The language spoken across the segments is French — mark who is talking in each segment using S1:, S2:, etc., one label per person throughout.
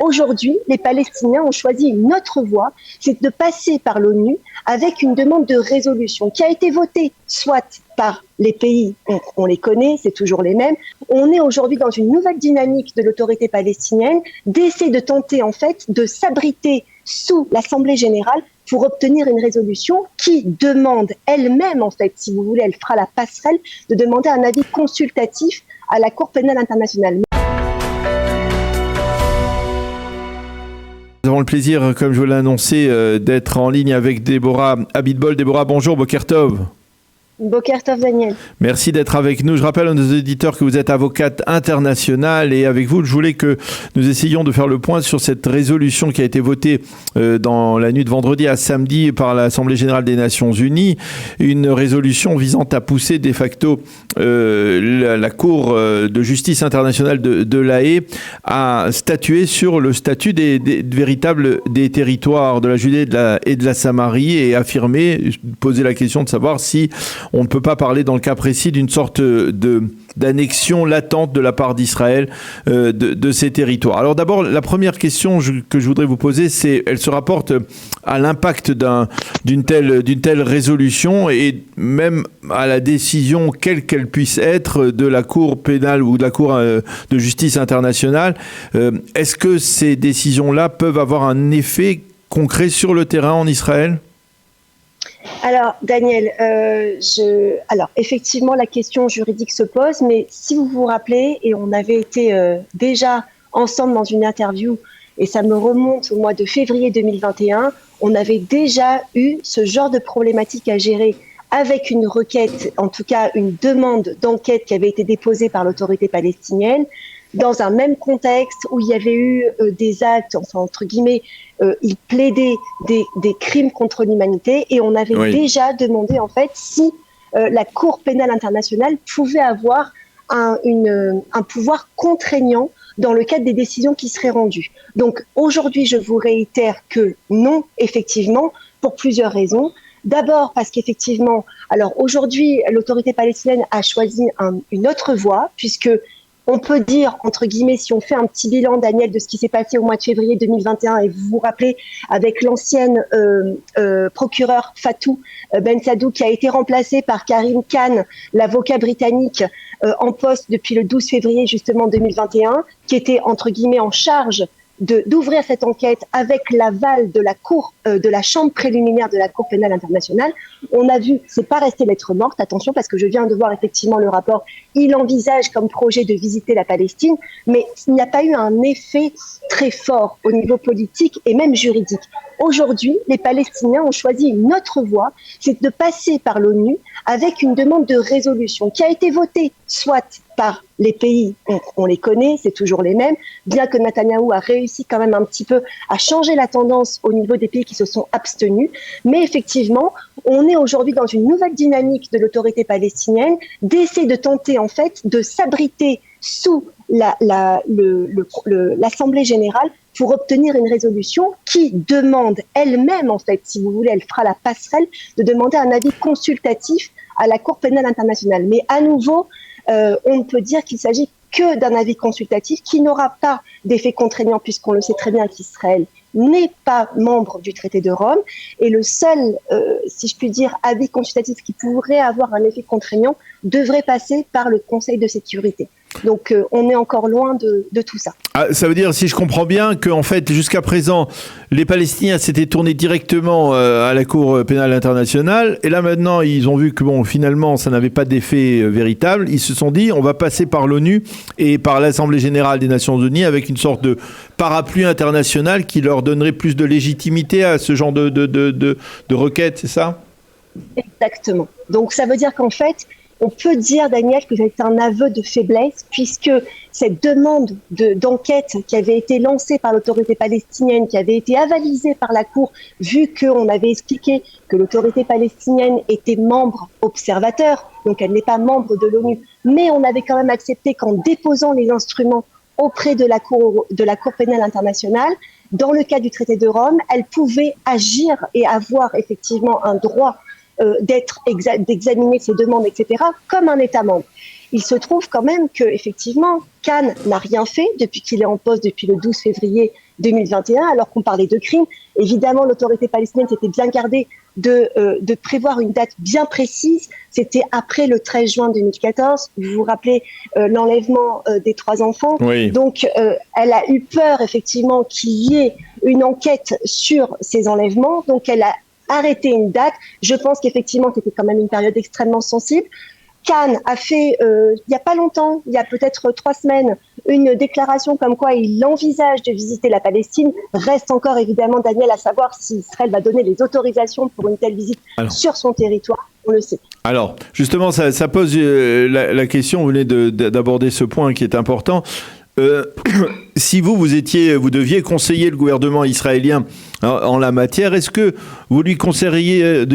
S1: Aujourd'hui, les Palestiniens ont choisi une autre voie, c'est de passer par l'ONU avec une demande de résolution qui a été votée soit par les pays, on les connaît, c'est toujours les mêmes. On est aujourd'hui dans une nouvelle dynamique de l'autorité palestinienne d'essayer de tenter en fait de s'abriter sous l'Assemblée générale pour obtenir une résolution qui demande elle-même, en fait, si vous voulez, elle fera la passerelle, de demander un avis consultatif à la Cour pénale internationale.
S2: Nous avons le plaisir, comme je vous l'ai annoncé, d'être en ligne avec Déborah Abitbol. Déborah, bonjour, Boker Tov.
S1: Boker Tov, Daniel.
S2: Merci d'être avec nous. Je rappelle à nos auditeurs que vous êtes avocate internationale et avec vous, je voulais que nous essayions de faire le point sur cette résolution qui a été votée dans la nuit de vendredi à samedi par l'Assemblée générale des Nations Unies. Une résolution visant à pousser de facto la Cour de justice internationale de l'Haye à statuer sur le statut des véritables des territoires de la Judée et de la Samarie et affirmer, poser la question de savoir si on ne peut pas parler dans le cas précis d'une sorte d'annexion latente de la part d'Israël de ces territoires. Alors d'abord, la première question que je voudrais vous poser, elle se rapporte à l'impact d'une telle résolution et même à la décision, quelle qu'elle puisse être, de la Cour pénale ou de la Cour de justice internationale. Est-ce que ces décisions-là peuvent avoir un effet concret sur le terrain en Israël ?
S1: Alors, Daniel, alors effectivement, la question juridique se pose, mais si vous vous rappelez, et on avait été déjà ensemble dans une interview, et ça me remonte au mois de février 2021, on avait déjà eu ce genre de problématique à gérer avec une requête, en tout cas une demande d'enquête qui avait été déposée par l'autorité palestinienne, dans un même contexte où il y avait eu des actes, enfin entre guillemets, il plaidait des crimes contre l'humanité et on avait déjà demandé en fait si la Cour pénale internationale pouvait avoir un pouvoir contraignant dans le cadre des décisions qui seraient rendues. Donc aujourd'hui, je vous réitère que non, effectivement, pour plusieurs raisons. D'abord parce qu'effectivement, alors aujourd'hui, l'autorité palestinienne a choisi une autre voie, puisque on peut dire, entre guillemets, si on fait un petit bilan, Daniel, de ce qui s'est passé au mois de février 2021, et vous vous rappelez, avec l'ancienne procureure Fatou Bensouda, qui a été remplacée par Karim Khan, l'avocat britannique, en poste depuis le 12 février, justement, 2021, qui était, entre guillemets, en charge d'ouvrir cette enquête avec l'aval de la Cour, de la chambre préliminaire de la Cour pénale internationale. On a vu, c'est pas resté lettre morte, attention, parce que je viens de voir effectivement le rapport, il envisage comme projet de visiter la Palestine, mais il n'y a pas eu un effet très fort au niveau politique et même juridique. Aujourd'hui, les Palestiniens ont choisi une autre voie, c'est de passer par l'ONU avec une demande de résolution qui a été votée soit par les pays, on les connaît, c'est toujours les mêmes, bien que Netanyahou a réussi quand même un petit peu à changer la tendance au niveau des pays qui se sont abstenus, mais effectivement, on est aujourd'hui dans une nouvelle dynamique de l'autorité palestinienne d'essayer de tenter en fait de s'abriter sous l'Assemblée générale pour obtenir une résolution qui demande elle-même, en fait, si vous voulez, elle fera la passerelle, de demander un avis consultatif à la Cour pénale internationale. Mais à nouveau, on ne peut dire qu'il s'agit que d'un avis consultatif qui n'aura pas d'effet contraignant, puisqu'on le sait très bien qu'Israël n'est pas membre du traité de Rome, et le seul, si je puis dire, avis consultatif qui pourrait avoir un effet contraignant devrait passer par le Conseil de sécurité. Donc on est encore loin de tout ça.
S2: Ah, ça veut dire, si je comprends bien, qu'en fait, jusqu'à présent, les Palestiniens s'étaient tournés directement à la Cour pénale internationale, et là maintenant, ils ont vu que bon, finalement, ça n'avait pas d'effet véritable. Ils se sont dit, on va passer par l'ONU et par l'Assemblée générale des Nations Unies avec une sorte de parapluie international qui leur donnerait plus de légitimité à ce genre de requête, c'est ça ?
S1: Exactement. Donc ça veut dire qu'en fait, on peut dire, Daniel, que c'est un aveu de faiblesse, puisque cette demande d'enquête qui avait été lancée par l'autorité palestinienne, qui avait été avalisée par la Cour, vu qu'on avait expliqué que l'autorité palestinienne était membre observateur, donc elle n'est pas membre de l'ONU, mais on avait quand même accepté qu'en déposant les instruments auprès de la Cour pénale internationale, dans le cas du traité de Rome, elle pouvait agir et avoir effectivement un droit d'examiner ses demandes, etc., comme un État membre. il se trouve quand même que, effectivement, Khan n'a rien fait depuis qu'il est en poste depuis le 12 février 2021, alors qu'on parlait de crimes. Évidemment, l'autorité palestinienne s'était bien gardée de prévoir une date bien précise. C'était après le 13 juin 2014. Vous vous rappelez l'enlèvement des 3 enfants.
S2: Oui.
S1: Donc, elle a eu peur, effectivement, qu'il y ait une enquête sur ces enlèvements. Donc, elle a arrêté une date. Je pense qu'effectivement, c'était quand même une période extrêmement sensible. Khan a fait, il n'y a pas longtemps, il y a peut-être 3 semaines, une déclaration comme quoi il envisage de visiter la Palestine. Reste encore évidemment, Daniel, à savoir si Israël va donner les autorisations pour une telle visite sur son territoire. On le sait.
S2: Alors, justement, ça pose la question, vous venez d'aborder ce point qui est important. Si vous deviez conseiller le gouvernement israélien en la matière, est-ce que vous lui conseilleriez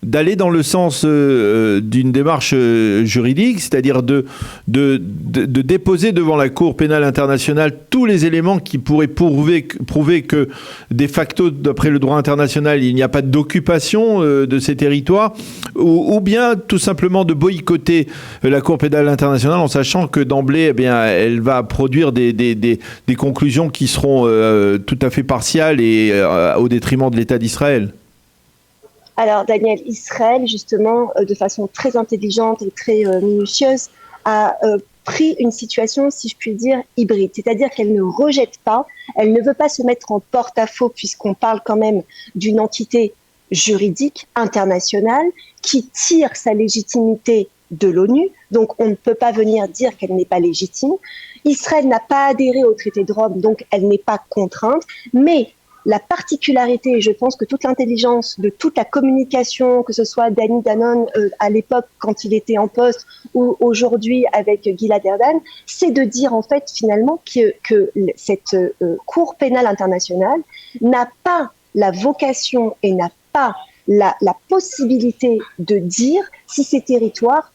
S2: d'aller dans le sens d'une démarche juridique, c'est-à-dire de déposer devant la Cour pénale internationale tous les éléments qui pourraient prouver que, de facto, d'après le droit international, il n'y a pas d'occupation de ces territoires, ou bien tout simplement de boycotter la Cour pénale internationale en sachant que d'emblée, elle va produire des conclusions qui seront tout à fait partiales et au détriment de l'État d'Israël?
S1: Alors, Daniel, Israël, justement, de façon très intelligente et très minutieuse, a pris une situation, si je puis dire, hybride. C'est-à-dire qu'elle ne rejette pas, elle ne veut pas se mettre en porte-à-faux, puisqu'on parle quand même d'une entité juridique internationale qui tire sa légitimité de l'ONU. Donc, on ne peut pas venir dire qu'elle n'est pas légitime. Israël n'a pas adhéré au traité de Rome, donc elle n'est pas contrainte. Mais la particularité, et je pense que toute l'intelligence de toute la communication, que ce soit Danny Danon à l'époque quand il était en poste ou aujourd'hui avec Gilad Erdan, c'est de dire en fait finalement que cette Cour pénale internationale n'a pas la vocation et n'a pas la possibilité de dire si ces territoires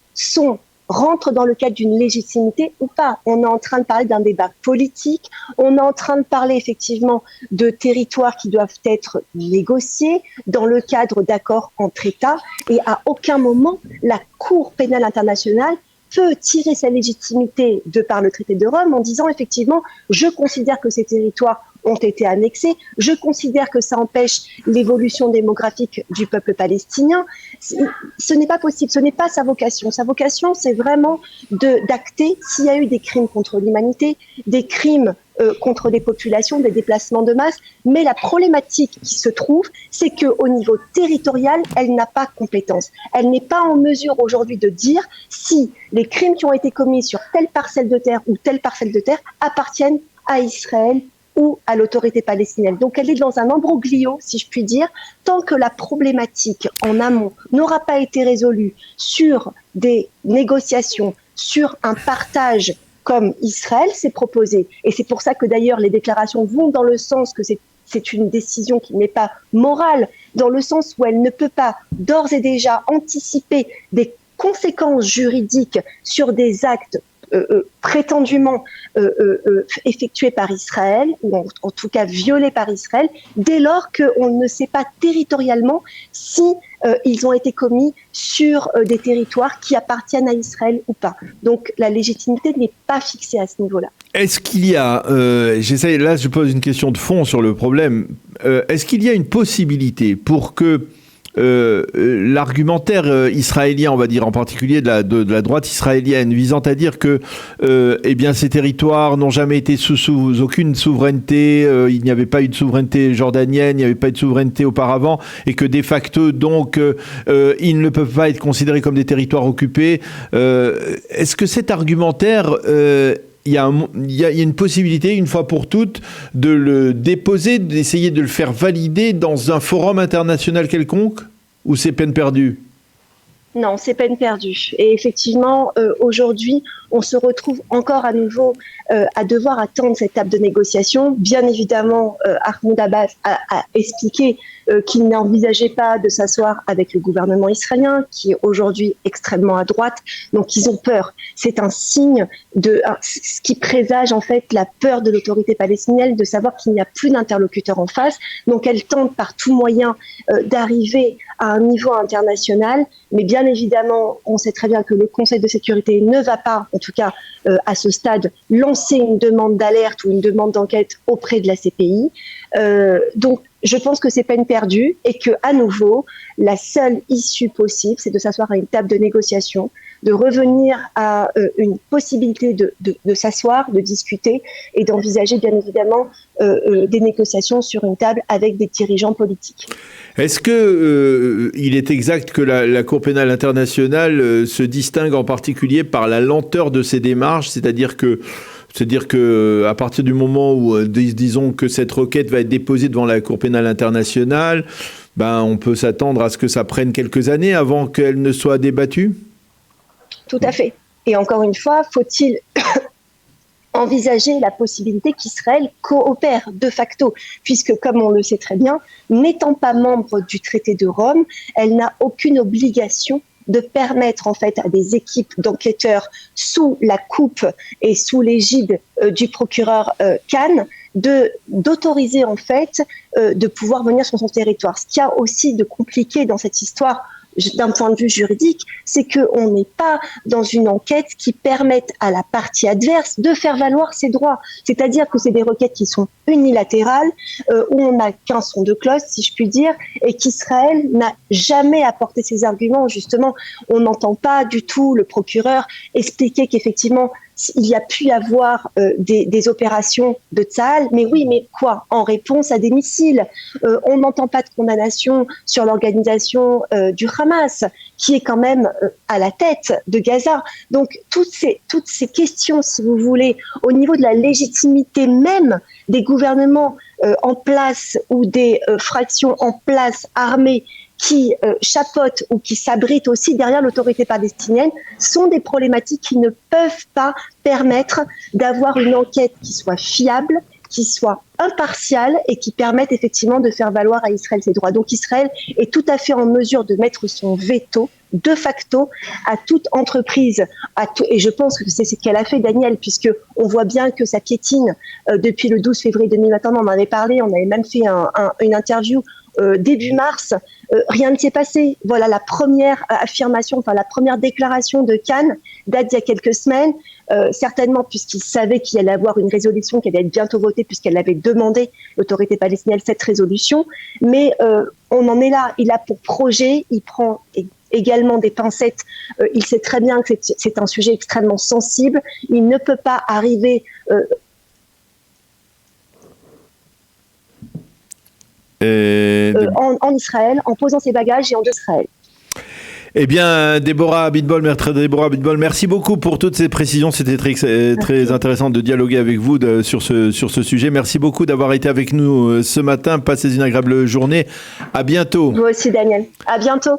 S1: rentre dans le cadre d'une légitimité ou pas. On est en train de parler d'un débat politique, on est en train de parler effectivement de territoires qui doivent être négociés dans le cadre d'accords entre États, et à aucun moment la Cour pénale internationale peut tirer sa légitimité de par le traité de Rome en disant effectivement je considère que ces territoires ont été annexés, je considère que ça empêche l'évolution démographique du peuple palestinien. Ce n'est pas possible, ce n'est pas sa vocation. Sa vocation, c'est vraiment d'acter s'il y a eu des crimes contre l'humanité, des crimes contre des populations, des déplacements de masse. Mais la problématique qui se trouve, c'est qu'au niveau territorial, elle n'a pas compétence. Elle n'est pas en mesure aujourd'hui de dire si les crimes qui ont été commis sur telle parcelle de terre ou telle parcelle de terre appartiennent à Israël ou à l'autorité palestinienne. Donc elle est dans un imbroglio, si je puis dire, tant que la problématique en amont n'aura pas été résolue sur des négociations, sur un partage comme Israël s'est proposé. Et c'est pour ça que d'ailleurs les déclarations vont dans le sens que c'est une décision qui n'est pas morale, dans le sens où elle ne peut pas d'ores et déjà anticiper des conséquences juridiques sur des actes prétendument effectués par Israël, ou en tout cas violés par Israël, dès lors qu'on ne sait pas territorialement si ils ont été commis sur des territoires qui appartiennent à Israël ou pas. Donc la légitimité n'est pas fixée à ce niveau-là.
S2: Est-ce qu'il y a, là je pose une question de fond sur le problème, est-ce qu'il y a une possibilité pour que l'argumentaire israélien, on va dire en particulier de la droite israélienne, visant à dire que ces territoires n'ont jamais été sous aucune souveraineté, il n'y avait pas eu de souveraineté jordanienne, il n'y avait pas eu de souveraineté auparavant, et que de facto donc ils ne peuvent pas être considérés comme des territoires occupés. Est-ce que cet argumentaire il y a une possibilité, une fois pour toutes, de le déposer, d'essayer de le faire valider dans un forum international quelconque, ou c'est peine perdue ?
S1: Non, c'est peine perdue. Et effectivement, aujourd'hui, on se retrouve encore à nouveau à devoir attendre cette étape de négociation. Bien évidemment, Mahmoud Abbas a expliqué qu'il n'envisageait pas de s'asseoir avec le gouvernement israélien, qui est aujourd'hui extrêmement à droite. Donc, ils ont peur. C'est un signe ce qui présage en fait la peur de l'autorité palestinienne de savoir qu'il n'y a plus d'interlocuteur en face. Donc, elle tente par tout moyen d'arriver à un niveau international. Mais bien évidemment, on sait très bien que le Conseil de sécurité ne va pas, en tout cas à ce stade, lancer une demande d'alerte ou une demande d'enquête auprès de la CPI. Donc, je pense que c'est peine perdue et que, à nouveau, la seule issue possible, c'est de s'asseoir à une table de négociation, de revenir à une possibilité de s'asseoir, de discuter et d'envisager bien évidemment des négociations sur une table avec des dirigeants politiques.
S2: Est-ce que il est exact que la Cour pénale internationale se distingue en particulier par la lenteur de ses démarches, c'est-à-dire que à partir du moment où, disons que cette requête va être déposée devant la Cour pénale internationale, on peut s'attendre à ce que ça prenne quelques années avant qu'elle ne soit débattue ?
S1: Tout à fait. Et encore une fois, faut-il envisager la possibilité qu'Israël coopère de facto, puisque, comme on le sait très bien, n'étant pas membre du traité de Rome, elle n'a aucune obligation de permettre en fait à des équipes d'enquêteurs sous la coupe et sous l'égide du procureur Khan d'autoriser en fait de pouvoir venir sur son territoire. Ce qu'il y a aussi de compliqué dans cette histoire, d'un point de vue juridique, c'est qu'on n'est pas dans une enquête qui permette à la partie adverse de faire valoir ses droits. C'est-à-dire que c'est des requêtes qui sont unilatérales, où on n'a qu'un son de cloche, si je puis dire, et qu'Israël n'a jamais apporté ses arguments. Justement, on n'entend pas du tout le procureur expliquer qu'effectivement, il y a pu y avoir des opérations de Tsahal, mais oui, mais quoi ? En réponse à des missiles. On n'entend pas de condamnation sur l'organisation du Hamas, qui est quand même à la tête de Gaza. Donc, toutes ces questions, si vous voulez, au niveau de la légitimité même des gouvernements en place ou des fractions en place armées qui chapotent ou qui s'abritent aussi derrière l'autorité palestinienne, sont des problématiques qui ne peuvent pas permettre d'avoir une enquête qui soit fiable, qui soit impartiale et qui permette effectivement de faire valoir à Israël ses droits. Donc Israël est tout à fait en mesure de mettre son veto de facto à toute entreprise, et je pense que c'est ce qu'elle a fait, Daniel, puisque on voit bien que ça piétine depuis le 12 février 2021, on en avait parlé, on avait même fait une interview début mars, rien ne s'est passé. Voilà la première affirmation, enfin la première déclaration de Khan date d'il y a quelques semaines, certainement puisqu'il savait qu'il allait avoir une résolution qui allait être bientôt votée puisqu'elle avait demandé, l'autorité palestinienne, cette résolution. Mais on en est là, il a pour projet, il prend également des pincettes, il sait très bien que c'est un sujet extrêmement sensible, il ne peut pas arriver... en Israël, en posant ses bagages et en Israël.
S2: Eh bien, Déborah Abitbol, merci beaucoup pour toutes ces précisions. C'était très intéressant de dialoguer avec vous sur ce sujet. Merci beaucoup d'avoir été avec nous ce matin. Passez une agréable journée. À bientôt.
S1: Vous aussi, Daniel. À bientôt.